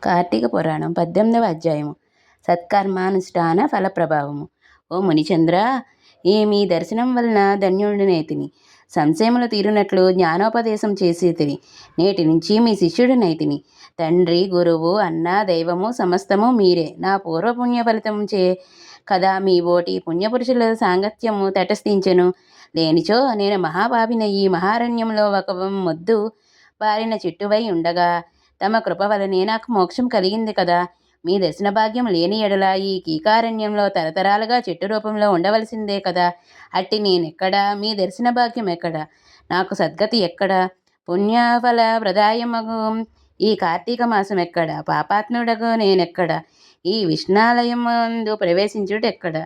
కార్తీక పురాణం 18వ అధ్యాయము. సత్కర్మానుష్ఠాన ఫల ప్రభావము. ఓ మునిచంద్ర, ఈ మీ దర్శనం వలన ధన్యుడినైతిని. సంశయములు తీరునట్లు జ్ఞానోపదేశం చేసేతిని. నేటి నుంచి మీ శిష్యుడినైతిని. తండ్రి, గురువు, అన్న, దైవము సమస్తము మీరే. నా పూర్వపుణ్య ఫలితంచే కదా మీ ఓటి పుణ్యపురుషుల సాంగత్యము తటస్థించెను. లేనిచో నేను మహాపాపినయ్యి మహారణ్యంలో ఒక మొద్దు బారిన చెట్టువై ఉండగా తమ కృప వలనే నాకు మోక్షం కలిగింది కదా. మీ దర్శన భాగ్యం లేని ఎడల ఈ కీకారణ్యంలో తరతరాలుగా చెట్టు రూపంలో ఉండవలసిందే కదా. అట్టి నేనెక్కడా, మీ దర్శన భాగ్యం ఎక్కడా, నాకు సద్గతి ఎక్కడా, పుణ్యఫల ప్రదాయమగు ఈ కార్తీక మాసం ఎక్కడ, పాపాత్ముడగు నేనెక్కడ, ఈ విష్ణాలయమందు ప్రవేశించుటెక్కడ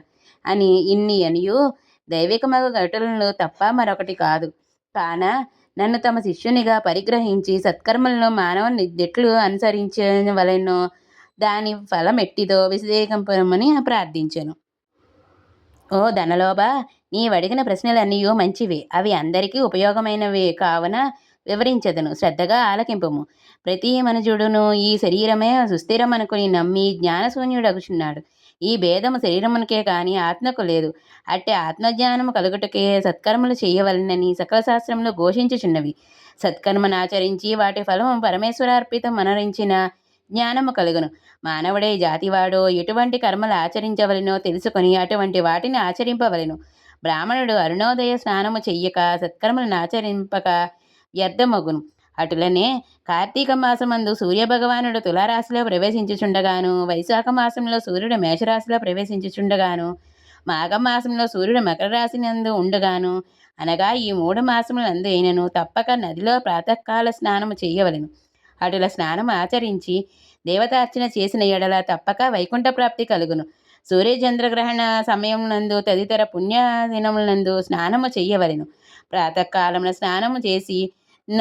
అని ఇన్ని అనియు దైవికమగు ఘటులను తప్ప మరొకటి కాదు. కాన నన్ను తమ శిష్యునిగా పరిగ్రహించి సత్కర్మలను మానవ ఎట్లు అనుసరించవలెనో దాని ఫలం ఎట్టిదో విశదీకరింపమని ప్రార్థించెను. ఓ ధనలోభ, నీవడిగిన ప్రశ్నలన్నీ మంచివే. అవి అందరికీ ఉపయోగమైనవే కావున వివరించదను, శ్రద్ధగా ఆలకింపుము. ప్రతి మనుజుడును ఈ శరీరమే సుస్థిరమనుకుని నమ్మి జ్ఞానశూన్యుడగుచున్నాడు. ఈ భేదము శరీరమునకే కాని ఆత్మకు లేదు. అట్టే ఆత్మజ్ఞానము కలుగుటకే సత్కర్మలు చేయవలనని సకల శాస్త్రములు ఘోషించుచున్నవి. సత్కర్మనాచరించి వాటి ఫలము పరమేశ్వరార్పితం మనరించిన జ్ఞానము కలుగును. మానవుడే జాతివాడో ఎటువంటి కర్మలు ఆచరించవలెనో తెలుసుకొని అటువంటి వాటిని ఆచరింపవలెను. బ్రాహ్మణుడు అరుణోదయ స్నానము చెయ్యక సత్కర్మలను ఆచరింపక వ్యర్థమగును. అటులనే కార్తీక మాసమందు సూర్యభగవానుడు తులారాశిలో ప్రవేశించుచుండగాను, వైశాఖ మాసంలో సూర్యుడు మేషరాశిలో ప్రవేశించుచుండగాను, మాఘమాసంలో సూర్యుడు మకర రాశి నందు ఉండగాను, అనగా ఈ 3 మాసములందు అయినను తప్పక నదిలో ప్రాతకాల స్నానము చేయవలెను. అటుల స్నానం ఆచరించి దేవతార్చన చేసిన ఎడల తప్పక వైకుంఠ ప్రాప్తి కలుగును. సూర్యచంద్రగ్రహణ సమయం నందు తదితర పుణ్య దినములందు స్నానము చెయ్యవలెను. ప్రాతకాలమున స్నానము చేసి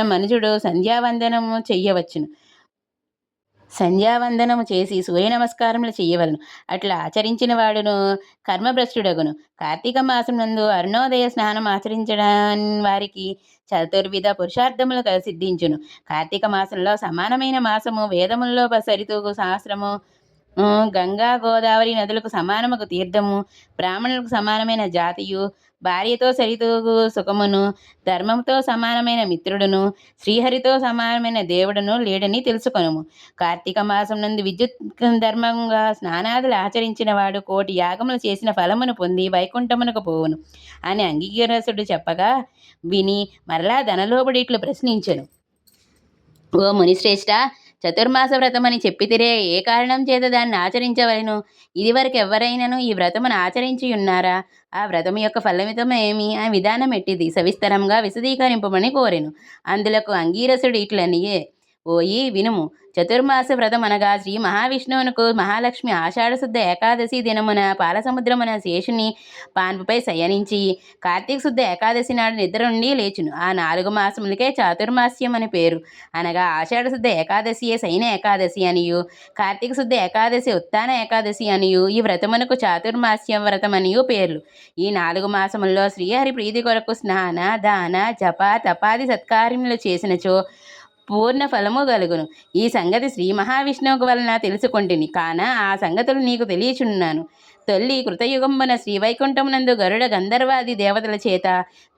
మనుజుడు సంధ్యావందనము చెయ్యవచ్చును. సంధ్యావందనము చేసి సూర్య నమస్కారములు చెయ్యవలను. అట్లా ఆచరించిన వాడును కర్మభ్రష్టుడగును. కార్తీక మాసం నందు అరుణోదయ స్నానం ఆచరించడం వారికి చతుర్విధ పురుషార్థములు సిద్ధించును. కార్తీక మాసంలో సమానమైన మాసము వేదముల్లో సరితూగు శాస్త్రము, గంగా గోదావరి నదులకు సమానముకు తీర్థము, బ్రాహ్మణులకు సమానమైన జాతియు, భార్యతో సరితూగు సుఖమును, ధర్మముతో సమానమైన మిత్రుడును, శ్రీహరితో సమానమైన దేవుడును లేడని తెలుసుకొనుము. కార్తీక మాసం నందు విద్యుత్ ధర్మంగా స్నానాదులు ఆచరించిన వాడు 1,000 యాగములు చేసిన ఫలమును పొంది వైకుంఠమునకు పోవును అని అంగీరసుడు చెప్పగా విని మరలా ధనలోబడి ఇట్లు ప్రశ్నించెను. ఓ మునిశ్రేష్ఠ, చతుర్మాస వ్రతమని చెప్పితిరే, ఏ కారణం చేత దాన్ని ఆచరించవలెను? ఇదివరకు ఎవ్వరైనను ఈ వ్రతమును ఆచరించి ఉన్నారా? ఆ వ్రతము యొక్క ఫలితమేమి? ఆ విధానం ఎట్టిది? సవిస్తరంగా విశదీకరింపమని కోరెను. అందులకు అంగీరసుడు ఇట్లనియే. ఓయి వినుము. చతుర్మాస వ్రతమనగా శ్రీ మహావిష్ణువునకు మహాలక్ష్మి ఆషాఢశుద్ధ ఏకాదశి దినమున పాలసముద్రమున శేషుని పాన్పుపై శయనించి కార్తీక శుద్ధ ఏకాదశి నాడు నిద్ర నుండి లేచును. ఆ 4 మాసములకే చాతుర్మాస్యం అని పేరు. అనగా ఆషాఢశుద్ధ ఏకాదశియే శయన ఏకాదశి అనియు, కార్తీక శుద్ధ ఏకాదశి ఉత్థాన ఏకాదశి అనియు, ఈ వ్రతమునకు చాతుర్మాస్య వ్రతమనియు పేర్లు. ఈ 4 మాసముల్లో శ్రీహరి ప్రీతి కొరకు స్నాన, దాన, జప, తపాది సత్కార్యములు చేసినచో పూర్ణ ఫలము కలుగును. ఈ సంగతి శ్రీ మహావిష్ణువుకు వలన తెలుసుకొంటిని. కాన ఆ సంగతులు నీకు తెలియచున్నాను. తొల్లి కృతయుగంబున శ్రీవైకుంఠమునందు గరుడ గంధర్వాది దేవతల చేత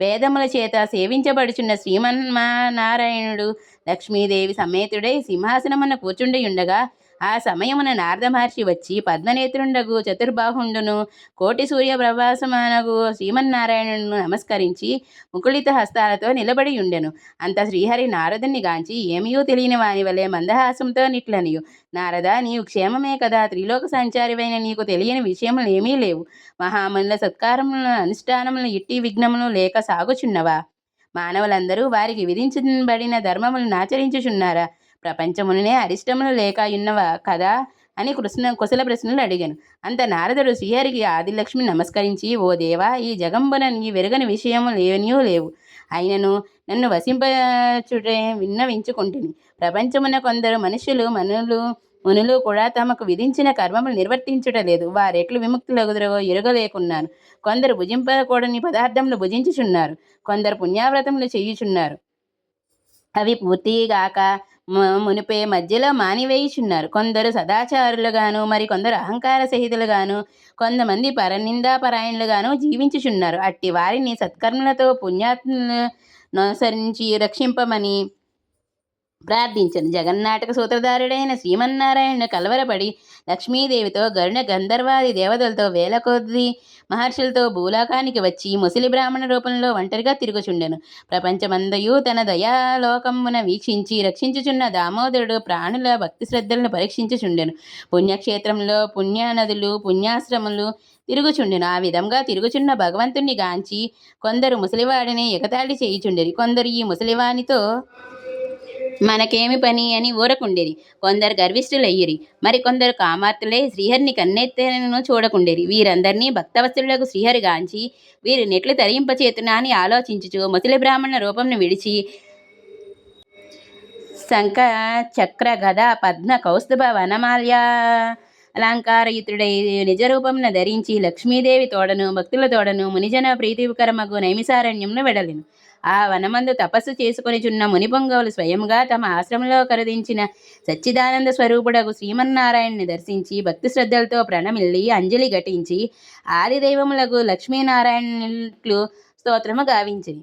వేదముల చేత సేవించబడుచున్న శ్రీమన్నారాయణుడు లక్ష్మీదేవి సమేతుడై సింహాసనమున కూర్చుండి ఉండగా ఆ సమయమున నారద మహర్షి వచ్చి పద్మనేత్రుండగు చతుర్బాహుండును కోటి సూర్య ప్రభాసమనగు శ్రీమన్నారాయణును నమస్కరించి ముకుళిత హస్తాలతో నిలబడి ఉండెను. అంత శ్రీహరి నారదుని గాంచి ఏమీయూ తెలియని వాని వలె మందహాసంతో నిట్లనియు, నారద, నీవు క్షేమమే కదా? త్రిలోక సంచారివైన నీకు తెలియని విషయములు ఏమీ లేవు. మహామనుల సత్కారములను అనుష్ఠానములు ఇట్టి విఘ్నములు లేక సాగుచున్నవా? మానవులందరూ వారికి విధించబడిన ధర్మములను ఆచరించుచున్నారా? ప్రపంచమునే అరిష్టములు లేక ఉన్నవా కదా అని కుశల ప్రశ్నలు అడిగాను. అంత నారదుడు శ్రీహరికి ఆదిలక్ష్మి నమస్కరించి, ఓ దేవా, ఈ జగంబున నీ వెరగని విషయము లేనియూ లేవు. అయినను నన్ను వసింపచుటే విన్నవించుకుంటుని. ప్రపంచమున కొందరు మునులు కూడా తమకు విధించిన కర్మములు నిర్వర్తించుటలేదు. వారెట్లు విముక్తులగుదరో ఎరుగలేకున్నాను. కొందరు భుజింపకూడని పదార్థములు భుజించుచున్నారు. కొందరు పుణ్యావ్రతములు చేయుచున్నారు. అవి పూర్తిగాక మునిపే మధ్యలో మానివేయుచున్నారు. కొందరు సదాచారులుగాను, మరి కొందరు అహంకార సహితులుగాను, కొంతమంది పరనిందాపరాయణులుగాను జీవించుచున్నారు. అట్టి వారిని సత్కర్మలతో పుణ్యాత్ములను అనుసరించి రక్షింపమని ప్రార్థించను. జగన్నాటక సూత్రధారుడైన శ్రీమన్నారాయణుడు కలవరపడి లక్ష్మీదేవితో గరుణ గంధర్వాది దేవతలతో వేల కొద్ది మహర్షులతో భూలోకానికి వచ్చి ముసలి బ్రాహ్మణ రూపంలో ఒంటరిగా తిరుగుచుండెను. ప్రపంచమందయు తన దయాలోకమున వీక్షించి రక్షించుచున్న దామోదరుడు ప్రాణుల భక్తి శ్రద్ధలను పరీక్షించుచుండెను. పుణ్యక్షేత్రంలో పుణ్యనదులు పుణ్యాశ్రములు తిరుగుచుండెను. ఆ విధంగా తిరుగుచున్న భగవంతుణ్ణి గాంచి కొందరు ముసలివాడిని ఎగతాళి చేయుచుండెరి. కొందరు ఈ ముసలివానితో మనకేమి పని అని ఊరకుండేరి. కొందరు గర్విష్ఠులయ్యిరి. మరి కొందరు కామార్తులై శ్రీహరిని కన్నెత్తెనను చూడకుండేరి. వీరందరినీ భక్తవత్సలులకు శ్రీహరి గాంచి వీరు నెట్లు తరింపచేతునా అని ఆలోచించుచు ముసలి బ్రాహ్మణ రూపంను విడిచి శంఖ చక్ర గద పద్మ కౌస్తుభ వనమాల్య అలంకారయుతుడై నిజరూపంన ధరించి లక్ష్మీదేవి తోడను భక్తుల తోడను మునిజన ప్రీతికరమగు నైమిసారణ్యంను వెడలెను. ఆ వనమందు తపస్సు చేసుకొనిచున్న మునిపొంగవులు స్వయంగా తమ ఆశ్రమంలో కరుదించిన సచ్చిదానంద స్వరూపుడగు శ్రీమన్నారాయణ్ణి దర్శించి భక్తి శ్రద్ధలతో ప్రణమిల్లి అంజలి ఘటించి ఆదిదైవములకు లక్ష్మీనారాయణులు స్తోత్రము గావించిరి.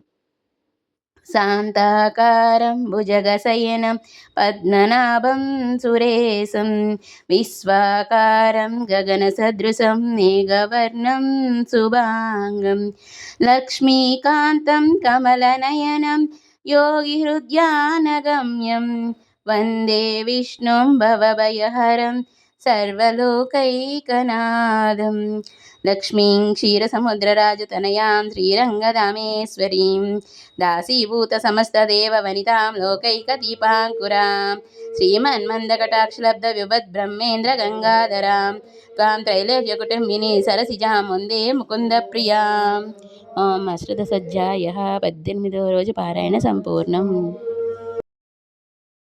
శాంతాకారం భుజగశయనం పద్మనాభం సురేశం విశ్వాకారం గగనసదృశం మేఘవర్ణం శుభాంగం లక్ష్మీకాంతం కమలనయనం యోగిహృద్యానగమ్యం వందే విష్ణుం భవభయహరం సర్వలోకైకనాథం లక్ష్మీం క్షీరసముద్రరాజతనయాం శ్రీరంగదామేశ్వరీం దాసీభూత సమస్తదేవవనితాం లోకైకదీపాంకురాం శ్రీమన్మందకటాక్షలబ్ధ విభద్బ్రహ్మేంద్ర గంగాధరాం త్వాం త్రైలోక్యకుటుంబిని సరసిజాం వందే ముకుందప్రియాం. ఓం అశ్రుతసజ్జాయః 18వ రోజు పారాయణ సంపూర్ణం.